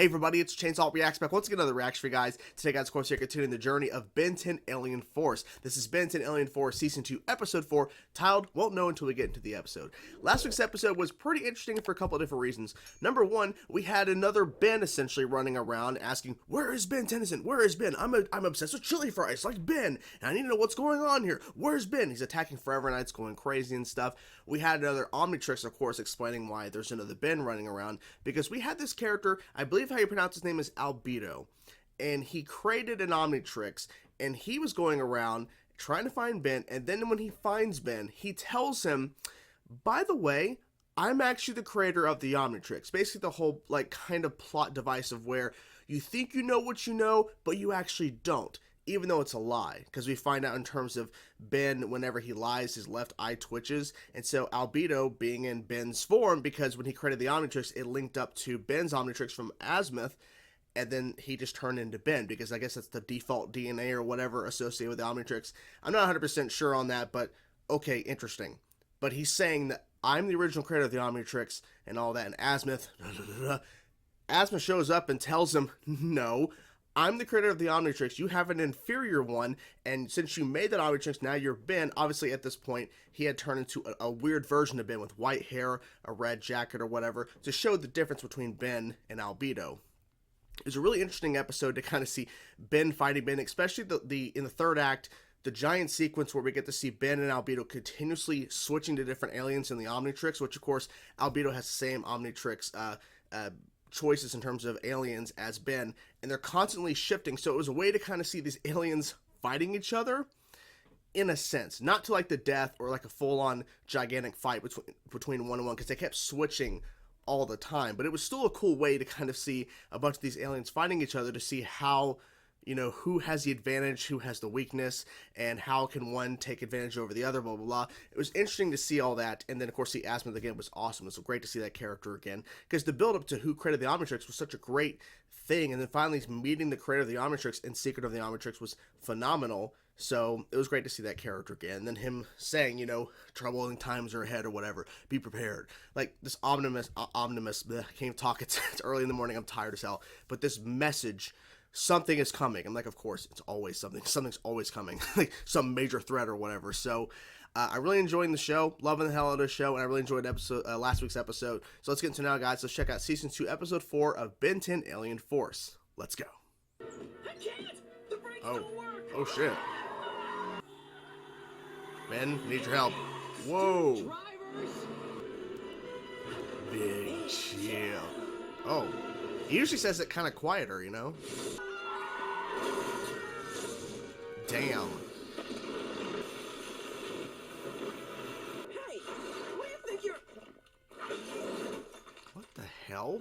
Hey everybody, it's Chainsaw Reacts back once again, another reaction for you guys. Today guys, of course, we're continuing the journey of Ben 10 Alien Force. This is Ben 10 Alien Force Season 2, Episode 4, titled Won't Know Until We Get into the Episode. Last week's episode was pretty interesting for a couple of different reasons. Number one, we had another Ben essentially running around asking, where is Ben Tennyson? Where is Ben? I'm obsessed with chili fries like Ben, and I need to know what's going on here. Where's Ben? He's attacking Forever Knight's going crazy and stuff. We had another Omnitrix, of course, explaining why there's another Ben running around, because we had this character, I believe how you pronounce his name is Albedo, and he created an Omnitrix, and he was going around trying to find Ben, and then when he finds Ben, he tells him, by the way, I'm actually the creator of the Omnitrix. Basically the whole, like, kind of plot device of where you think you know what you know, but you actually don't, even though it's a lie, because we find out in terms of Ben, whenever he lies, his left eye twitches, and so Albedo being in Ben's form, because when he created the Omnitrix, it linked up to Ben's Omnitrix from Azimuth, and then he just turned into Ben, because I guess that's the default DNA or whatever associated with the Omnitrix. I'm not 100% sure on that, but okay, interesting. But he's saying that I'm the original creator of the Omnitrix and all that, and Azimuth, Azimuth shows up and tells him, no, I'm the creator of the Omnitrix, you have an inferior one, and since you made that Omnitrix, now you're Ben. Obviously, at this point, he had turned into a weird version of Ben with white hair, a red jacket or whatever, to show the difference between Ben and Albedo. It was a really interesting episode to kind of see Ben fighting Ben, especially in the third act, the giant sequence where we get to see Ben and Albedo continuously switching to different aliens in the Omnitrix, which of course, Albedo has the same Omnitrix choices in terms of aliens as Ben, and they're constantly shifting, so it was a way to kind of see these aliens fighting each other, in a sense, not to like the death or like a full-on gigantic fight between one and one, because they kept switching all the time, but it was still a cool way to kind of see a bunch of these aliens fighting each other to see how, you know, who has the advantage, who has the weakness, and how can one take advantage over the other, blah, blah, blah. It was interesting to see all that, and then, of course, the Azimuth again was awesome. It was so great to see that character again, because the build-up to who created the Omnitrix was such a great thing, and then finally meeting the creator of the Omnitrix in Secret of the Omnitrix was phenomenal, so it was great to see that character again, and then him saying, you know, troubling times are ahead or whatever, be prepared. Like, this omnibus, bleh, I can't even talk, it's early in the morning, I'm tired as hell, but this message, something is coming. I'm like, of course, it's always something. Something's always coming. Like some major threat or whatever. So I really enjoying the show. Loving the hell out of the show. And I really enjoyed last week's episode. So let's get into it now, guys. Let's check out Season 2, Episode 4 of Ben 10 Alien Force. Let's go. I can't! The brakes don't work! Oh, shit. Ben, need your help. Whoa. Drivers! Big chill. Oh. He usually says it kind of quieter, you know? Damn. Hey, what do you think you're... What the hell?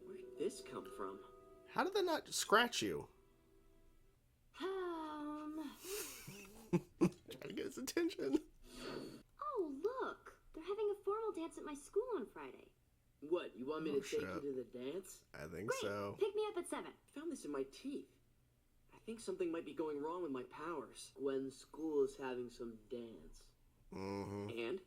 Where'd this come from? How did that not scratch you? Trying to get his attention. Oh, look. They're having a formal dance at my school on Friday. What, you want me to take shit. you to the dance? I think Great. so. Pick me up at 7. I found this in my teeth. I think something might be going wrong with my powers. When school is having some dance. Mm-hmm. And?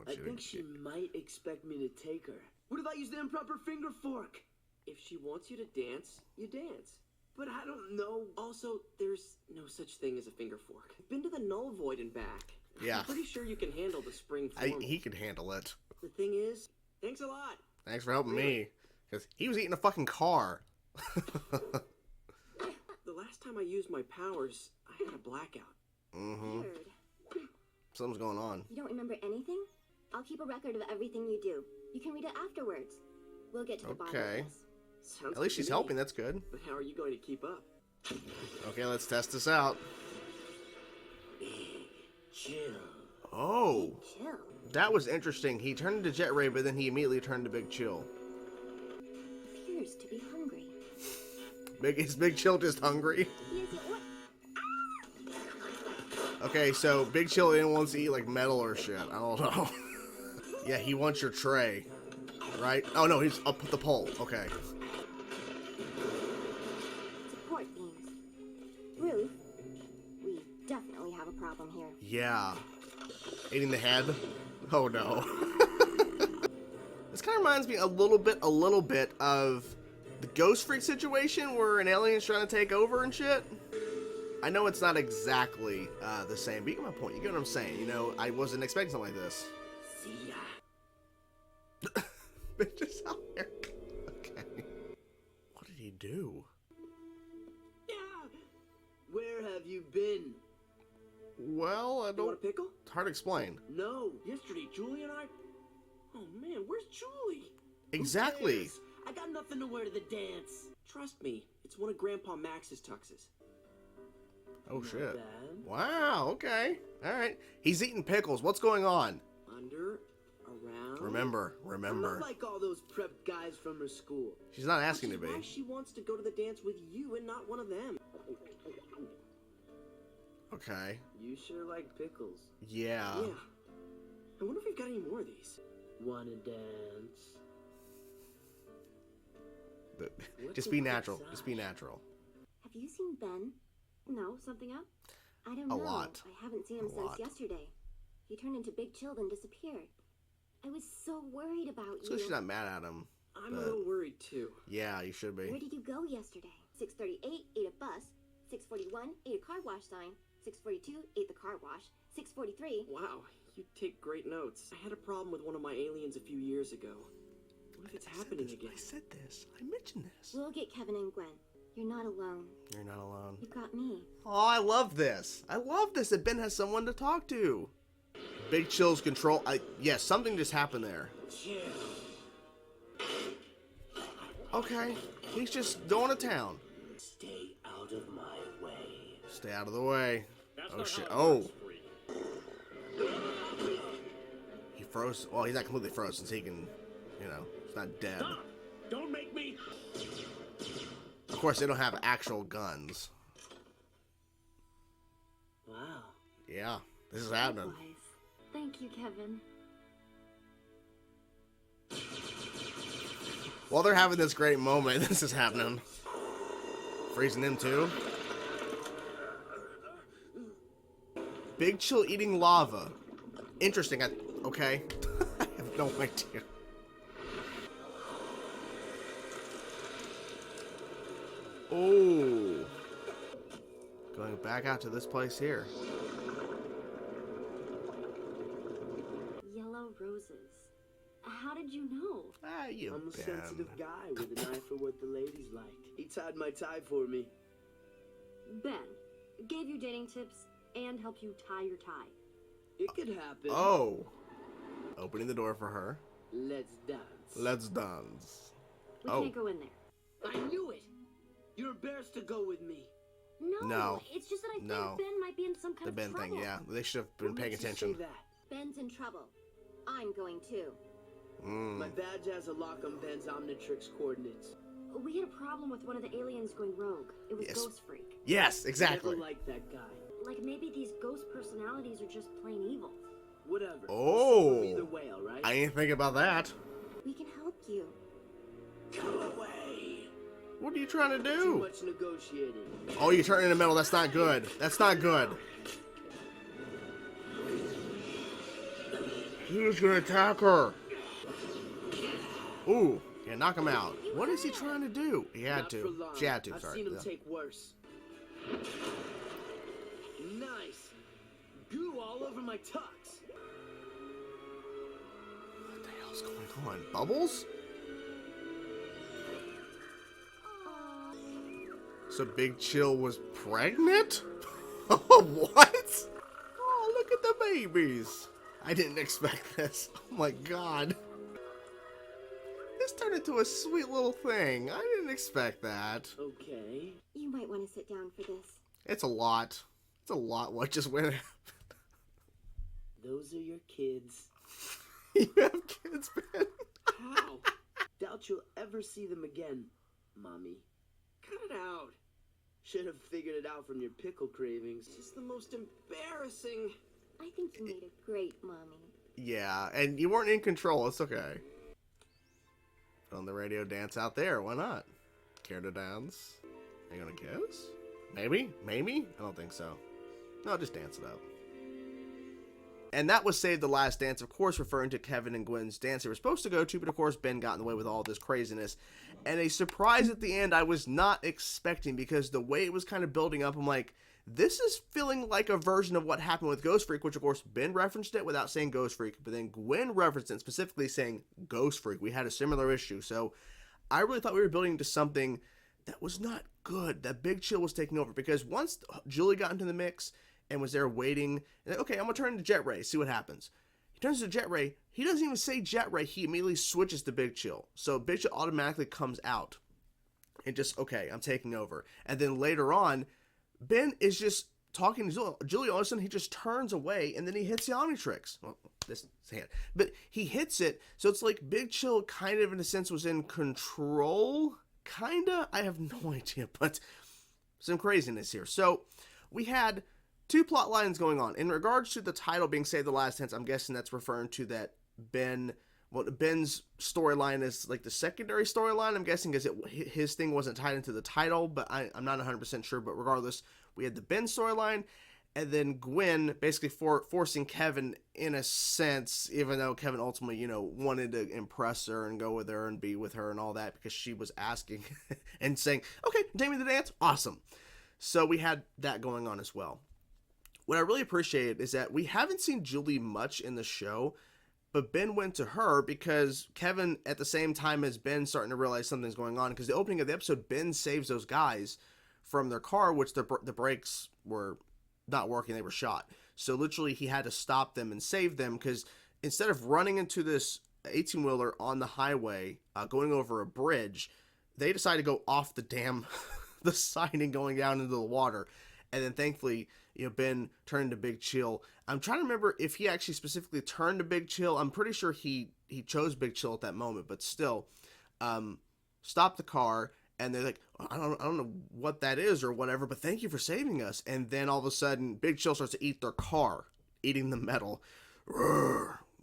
I think she might expect me to take her. What if I use the improper finger fork? If she wants you to dance, you dance. But I don't know. Also, there's no such thing as a finger fork. I've been to the null void and back. Yeah. I'm pretty sure you can handle the spring form. He could handle it. The thing is, thanks a lot. Thanks for helping me. Because he was eating a fucking car. The last time I used my powers, I had a blackout. Mm-hmm. Weird. Something's going on. You don't remember anything? I'll keep a record of everything you do. You can read it afterwards. We'll get to the bottom of this. Sounds At least good she's to me. helping, that's good. But how are you going to keep up? Okay, let's test this out. Chill. Oh, Chill. that was interesting. He turned into Jet Ray, but then he immediately turned to Big Chill. Appears to be hungry. Is Big Chill just hungry? He isn't what? Okay, so Big Chill didn't want to eat like metal or shit. I don't know. Yeah, he wants your tray, right? Oh no, he's up at the pole. Okay. Support beams. Ruth, we definitely have a problem here. Yeah. Eating the head? Oh no. This kind of reminds me a little bit of the Ghost Freak situation where an alien's trying to take over and shit. I know it's not exactly the same, but you get my point. You get what I'm saying. You know, I wasn't expecting something like this. See ya. Bitches out there. Okay. What did he do? Yeah. Where have you been? Well, I You don't... want a pickle? It's hard to explain. No. Yesterday, Julie and I... Oh, man, where's Julie? Exactly. Who cares? I got nothing to wear to the dance. Trust me, it's one of Grandpa Max's tuxes. Oh, Not shit. bad. Wow, okay. All right. He's eating pickles. What's going on? Under, around... Remember. I'm not like all those prep guys from her school. She's not asking to Which be. is why she wants to go to the dance with you and not one of them. Okay. You sure like pickles. Yeah. Yeah. I wonder if we've got any more of these. Wanna dance? But What's just a be quick natural. massage? Just be natural. Have you seen Ben? No, something up? I don't A know. lot. I haven't seen him A since lot. yesterday. He turned into Big Chill and disappeared. I was so worried about So you. she's not mad at him. I'm a But- little worried too. Yeah, you should be. Where did you go yesterday? 6:38, ate a bus. 6:41, ate a car wash sign. 6:42, ate the car wash. 6:43. Wow, you take great notes. I had a problem with one of my aliens a few years ago. What if it's happening again? I said this. I mentioned this. We'll get Kevin and Gwen. You're not alone. You're not alone. You've got me. Oh, I love this. I love this that Ben has someone to talk to. Big Chill's control. Yes, something just happened there. Chill. Okay. He's just going to town. Stay out of my way. Stay out of the way. That's Oh, not shit. how it Oh. works, freak. He froze. Well, he's not completely frozen, so he can, you know, he's not dead. Stop! Don't make me. Of course, they don't have actual guns. Wow. Yeah, this is happening. Wise. Thank you, Kevin. While they're having this great moment, this is happening. Freezing him too. Big Chill eating lava. Interesting. Okay. I have no idea. Oh. Going back out to this place here. Yellow roses. How did you know? Ah, you I'm a Ben. sensitive guy with an eye for what the ladies like. He tied my tie for me. Ben gave you dating tips and helped you tie your tie. It could happen. Oh. Opening the door for her. Let's dance. Let's dance. We Oh. can't go in there. I knew it. You're embarrassed to go with me. No, No. it's just that I think No. Ben might be in some kind The of Ben trouble. thing, yeah. They should have been What paying makes you attention. say that? Ben's in trouble. I'm going too. My badge has a lock on Ben's Omnitrix coordinates. We had a problem with one of the aliens going rogue. It was Yes. Ghost Freak. Yes, exactly. Never liked that guy. Like maybe these ghost personalities are just plain evil. Whatever. Oh. Either way, all right? I ain't thinking about that. We can help you. Go away. What are you trying to Too do? much negotiating. Oh, you're turning in the middle. That's not good. That's not good. Who's gonna attack her? Ooh, yeah, knock him out. What is he trying to do? He had Not for to. long. She had to, I've sorry. seen him Yeah. take worse. Nice. Goo all over my tux. What the hell's going on? Bubbles? So Big Chill was pregnant? What? Oh, look at the babies. I didn't expect this. Oh my god. This turned into a sweet little thing. I didn't expect that. Okay. You might want to sit down for this. It's a lot. It's a lot what just went. Those are your kids. You have kids, man. How? Doubt you'll ever see them again, Mommy. Cut it out. Should have figured it out from your pickle cravings. It's just the most embarrassing. I think you made a great mommy. Yeah, and you weren't in control. It's okay. On the radio, dance out there. Why not? Care to dance? Are you gonna kiss? Maybe? Maybe? I don't think so. No, just dance it up. And that was Save the Last Dance, of course, referring to Kevin and Gwen's dance they were supposed to go to, but of course Ben got in the way with all this craziness. And a surprise at the end I was not expecting, because the way it was kind of building up, I'm like, this is feeling like a version of what happened with Ghost Freak, which of course Ben referenced it without saying Ghost Freak, but then Gwen referenced it specifically saying Ghost Freak. We had a similar issue, so I really thought we were building to something that was not good, that Big Chill was taking over, because once Julie got into the mix and was there waiting, and okay, I'm going to turn into Jet Ray, see what happens. He turns to Jet Ray, he doesn't even say Jet Ray, he immediately switches to Big Chill. So Big Chill automatically comes out and just, okay, I'm taking over. And then later on, Ben is just talking to Julie, all of a sudden he just turns away and then he hits the Omnitrix. Well, this is his hand. But he hits it, so it's like Big Chill kind of in a sense was in control, kinda? I have no idea, but some craziness here. So we had two plot lines going on. In regards to the title being Save the Last Dance, I'm guessing that's referring to that Ben's storyline is like the secondary storyline, I'm guessing, because his thing wasn't tied into the title, but I'm not 100% sure. But regardless, we had the Ben storyline, and then Gwen basically forcing Kevin in a sense, even though Kevin ultimately, wanted to impress her and go with her and be with her and all that, because she was asking and saying, okay, take me to the dance, awesome. So we had that going on as well. What I really appreciate is that we haven't seen Julie much in the show, but Ben went to her because Kevin, at the same time as Ben starting to realize something's going on, because the opening of the episode, Ben saves those guys from their car, which the brakes were not working, they were shot. So literally he had to stop them and save them, because instead of running into this 18-wheeler on the highway, going over a bridge, they decided to go off the damn, the siding going down into the water. And then thankfully, Ben turned to Big Chill. I'm trying to remember if he actually specifically turned to Big Chill. I'm pretty sure he chose Big Chill at that moment, but still, stopped the car, and they're like, I don't know what that is or whatever, but thank you for saving us. And then all of a sudden, Big Chill starts to eat their car, eating the metal,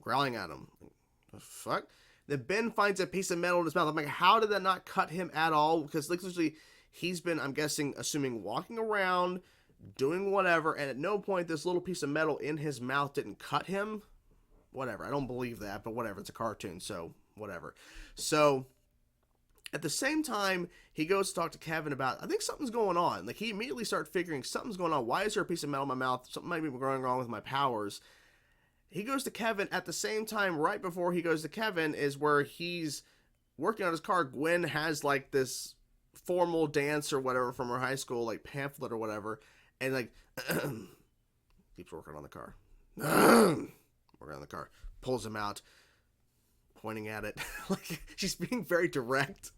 growling at him. The fuck? Then Ben finds a piece of metal in his mouth. I'm like, how did that not cut him at all? Because literally, he's been, I'm guessing, assuming, walking around, doing whatever, and at no point this little piece of metal in his mouth didn't cut him. Whatever. I don't believe that, but whatever. It's a cartoon, so whatever. So at the same time, he goes to talk to Kevin about, I think something's going on. Like, he immediately started figuring something's going on. Why is there a piece of metal in my mouth? Something might be going wrong with my powers. He goes to Kevin at the same time. Right before he goes to Kevin is where he's working on his car. Gwen has like this formal dance or whatever from her high school, like pamphlet or whatever, and like keeps working on the car. Working on the car, pulls him out, pointing at it. Like, she's being very direct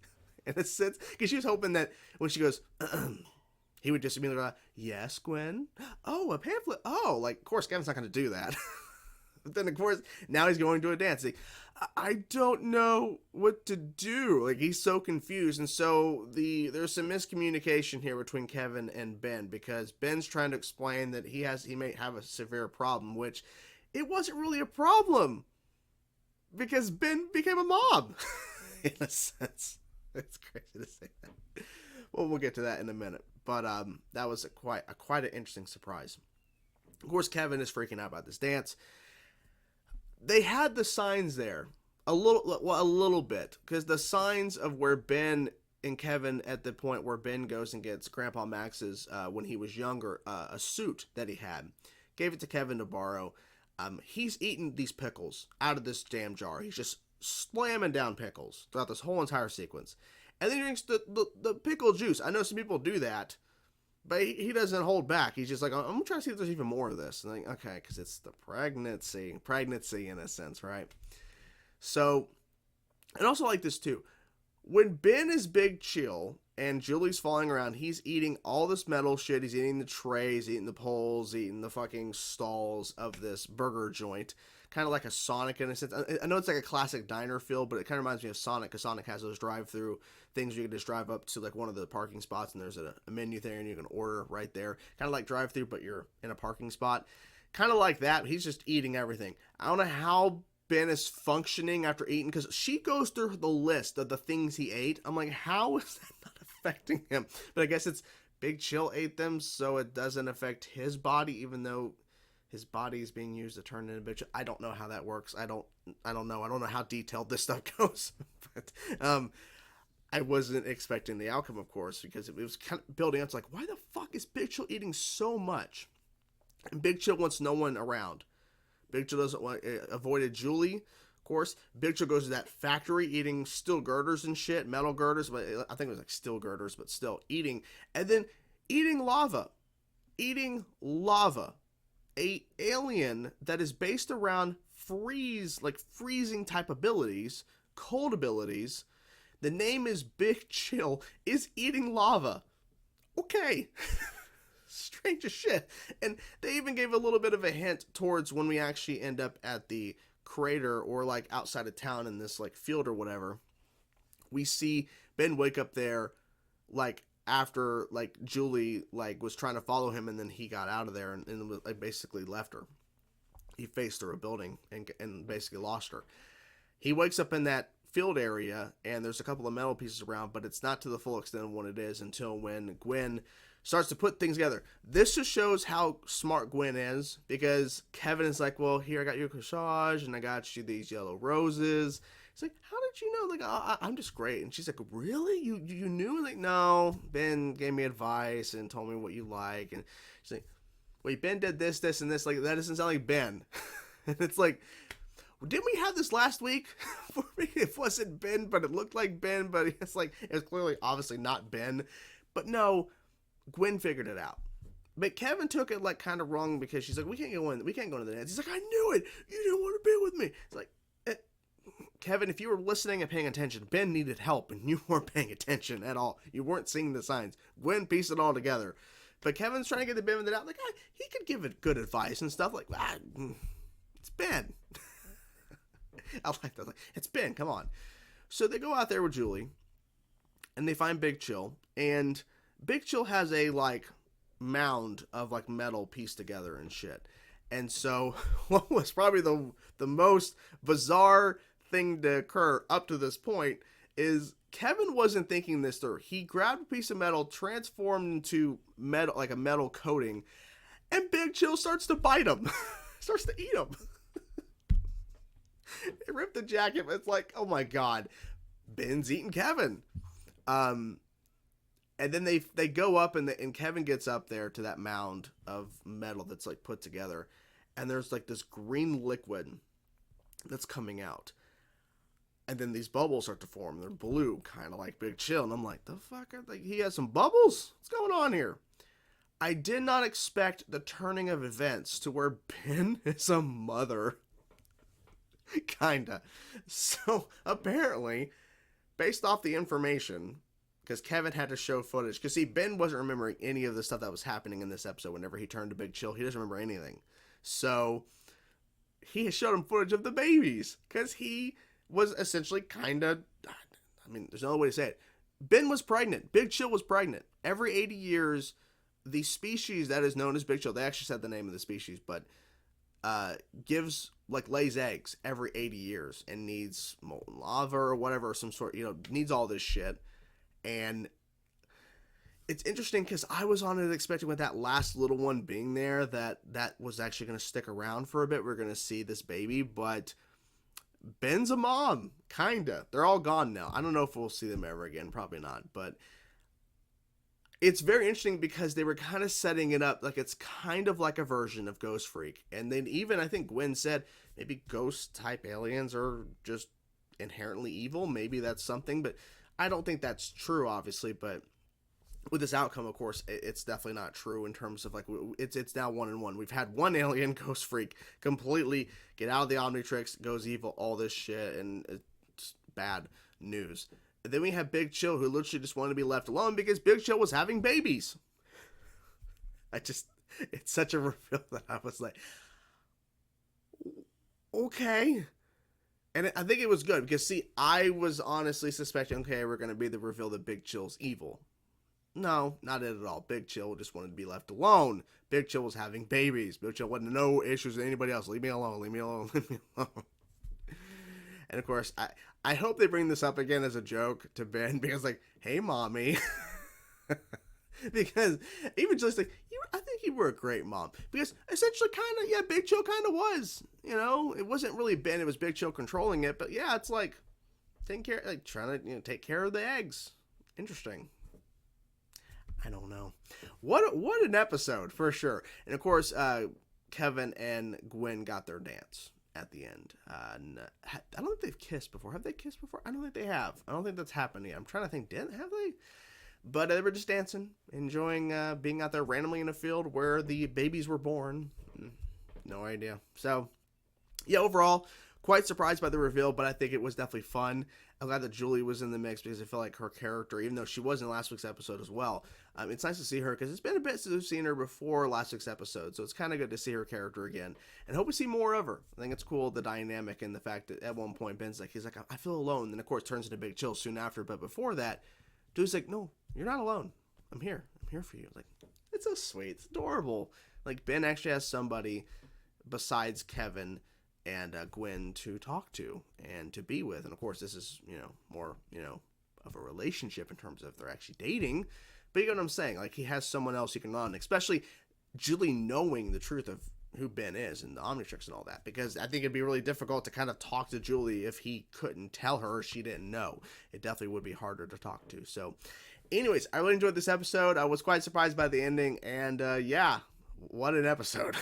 in a sense, because she was hoping that when she goes, he would just immediately go, yes, Gwen. Oh, a pamphlet. Oh, like, of course, Kevin's not going to do that. But then, of course, now he's going to a dance. Like, I don't know what to do. Like, he's so confused. And so there's some miscommunication here between Kevin and Ben, because Ben's trying to explain that he may have a severe problem, which it wasn't really a problem, because Ben became a mob in a sense. It's crazy to say that. Well, we'll get to that in a minute. But that was quite an interesting surprise. Of course, Kevin is freaking out about this dance. They had the signs there a little bit, because the signs of where Ben and Kevin, at the point where Ben goes and gets Grandpa Max's, when he was younger, a suit that he had, gave it to Kevin to borrow. He's eating these pickles out of this damn jar. He's just slamming down pickles throughout this whole entire sequence. And then he drinks the pickle juice. I know some people do that, but he doesn't hold back. He's just like, I'm going to try to see if there's even more of this. And I'm like, okay, because it's the pregnancy in a sense, right? So, and also like this too. When Ben is Big Chill and Julie's falling around, he's eating all this metal shit. He's eating the trays, eating the poles, eating the fucking stalls of this burger joint. Kind of like a Sonic in a sense. I know it's like a classic diner feel, but it kind of reminds me of Sonic, because Sonic has those drive-through things where you can just drive up to like one of the parking spots and there's a menu there and you can order right there. Kind of like drive-through, but you're in a parking spot. Kind of like that. He's just eating everything. I don't know how Ben is functioning after eating, because she goes through the list of the things he ate. I'm like, how is that not affecting him? But I guess it's Big Chill ate them, so it doesn't affect his body, even though his body is being used to turn into Big Chill. I don't know how that works. I don't know. I don't know how detailed this stuff goes. But I wasn't expecting the outcome, of course, because it was kind of building up to like, why the fuck is Big Chill eating so much? And Big Chill wants no one around. Big Chill doesn't want avoided Julie, of course. Big Chill goes to that factory eating steel girders and shit, metal girders, but I think it was like steel girders, but still eating. And then eating lava. Eating lava. A alien that is based around freezing type abilities, cold abilities. The name is Big Chill, is eating lava. Okay. Strange as shit. And they even gave a little bit of a hint towards when we actually end up at the crater or like outside of town in this like field or whatever. We see Ben wake up there like after like Julie like was trying to follow him, and then he got out of there and like, basically left her. He faced her a building and basically lost her. He wakes up in that field area, and there's a couple of metal pieces around, but it's not to the full extent of what it is until when Gwen starts to put things together. This just shows how smart Gwen is, because Kevin is like, well, here, I got you a corsage, and I got you these yellow roses. He's like, how did you know? Like, I'm just great. And she's like, really? You knew? Like, no, Ben gave me advice and told me what you like. And she's like, wait, Ben did this, and this. Like, that doesn't sound like Ben. And it's like, didn't we have this last week? For me, it wasn't Ben, but it looked like Ben, but it's like, it was clearly, obviously not Ben. But no, Gwen figured it out. But Kevin took it like kind of wrong, because she's like, we can't go into the dance. He's like, I knew it. You didn't want to be with me. It's like, Kevin, if you were listening and paying attention, Ben needed help, and you weren't paying attention at all. You weren't seeing the signs. Gwen pieced it all together. But Kevin's trying to get the benefit out. Like, he could give it good advice and stuff. Like, it's Ben. I like that. Like, it's Ben. Come on. So they go out there with Julie, and they find Big Chill. And Big Chill has a, like, mound of, like, metal pieced together and shit. And so what was probably the most bizarre thing to occur up to this point is Kevin wasn't thinking this through. He grabbed a piece of metal, transformed into metal, like a metal coating, and Big Chill starts to bite him. Starts to eat him. They ripped the jacket, but it's like, oh my god, Ben's eating Kevin. And then they go up, and Kevin gets up there to that mound of metal that's like put together, and there's like this green liquid that's coming out. And then these bubbles start to form. They're blue, kind of like Big Chill. And I'm like, the fuck? He has some bubbles? What's going on here? I did not expect the turning of events to where Ben is a mother. Kinda. So, apparently, based off the information, because Kevin had to show footage. Because, see, Ben wasn't remembering any of the stuff that was happening in this episode whenever he turned to Big Chill. He doesn't remember anything. So, he showed him footage of the babies. Because he was essentially kind of, I mean, there's no other way to say it. Ben was pregnant. Big Chill was pregnant. Every 80 years, the species that is known as Big Chill, they actually said the name of the species, but gives, like, lays eggs every 80 years and needs molten lava or whatever, some sort, needs all this shit. And it's interesting because I was on it expecting with that last little one being there that was actually going to stick around for a bit. We're going to see this baby, but Ben's a mom, kinda. They're all gone now. I don't know if we'll see them ever again. Probably not. But it's very interesting because they were kind of setting it up like it's kind of like a version of Ghost Freak. And then even, I think Gwen said, maybe ghost-type aliens are just inherently evil. Maybe that's something. But I don't think that's true, obviously. But with this outcome, of course, it's definitely not true in terms of, like, it's now 1-1. We've had one alien, Ghost Freak, completely get out of the Omnitrix, goes evil, all this shit, and it's bad news. And then we have Big Chill, who literally just wanted to be left alone because Big Chill was having babies. It's such a reveal that I was like, okay. And I think it was good because, see, I was honestly suspecting, okay, we're going to be the reveal that Big Chill's evil. No, not it at all. Big Chill just wanted to be left alone. Big Chill was having babies. Big Chill wanted no issues with anybody else. Leave me alone. Leave me alone. Leave me alone. And of course, I hope they bring this up again as a joke to Ben because, like, hey, mommy. Because even just like, I think you were a great mom. Because essentially kind of, yeah, Big Chill kind of was. You know, it wasn't really Ben, it was Big Chill controlling it. But yeah, it's like, taking care, like trying to, take care of the eggs. Interesting. I don't know. What an episode, for sure. And of course, Kevin and Gwen got their dance at the end. I don't think they've kissed before. Have they kissed before? I don't think they have. I don't think that's happened yet. I'm trying to think, have they? But they were just dancing, enjoying being out there randomly in a field where the babies were born. No idea. So, yeah, overall, quite surprised by the reveal, but I think it was definitely fun. I'm glad that Julie was in the mix because I feel like her character, even though she was in last week's episode as well, it's nice to see her because it's been a bit since we've seen her before last week's episode, so it's kind of good to see her character again, and hope we see more of her. I think it's cool, the dynamic and the fact that at one point Ben's like, he's like, I feel alone, then of course turns into Big Chill soon after, but before that, dude's like, no, you're not alone. I'm here for you. Like, it's so sweet. It's adorable. Like, Ben actually has somebody besides Kevin and Gwen to talk to and to be with. And of course, this is, more, of a relationship in terms of they're actually dating. But you know what I'm saying? Like, he has someone else he can run on, especially Julie knowing the truth of who Ben is and the Omnitrix and all that. Because I think it'd be really difficult to kind of talk to Julie if he couldn't tell her or she didn't know. It definitely would be harder to talk to. So, anyways, I really enjoyed this episode. I was quite surprised by the ending. And, yeah, what an episode.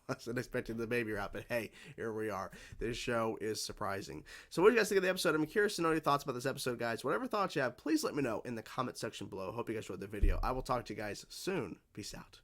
Wasn't expecting the baby rap, but hey, here we are. This show is surprising. So what do you guys think of the episode? I'm curious to know your thoughts about this episode, guys. Whatever thoughts you have, please let me know in the comment section below. Hope you guys enjoyed the video. I will talk to you guys soon. Peace out.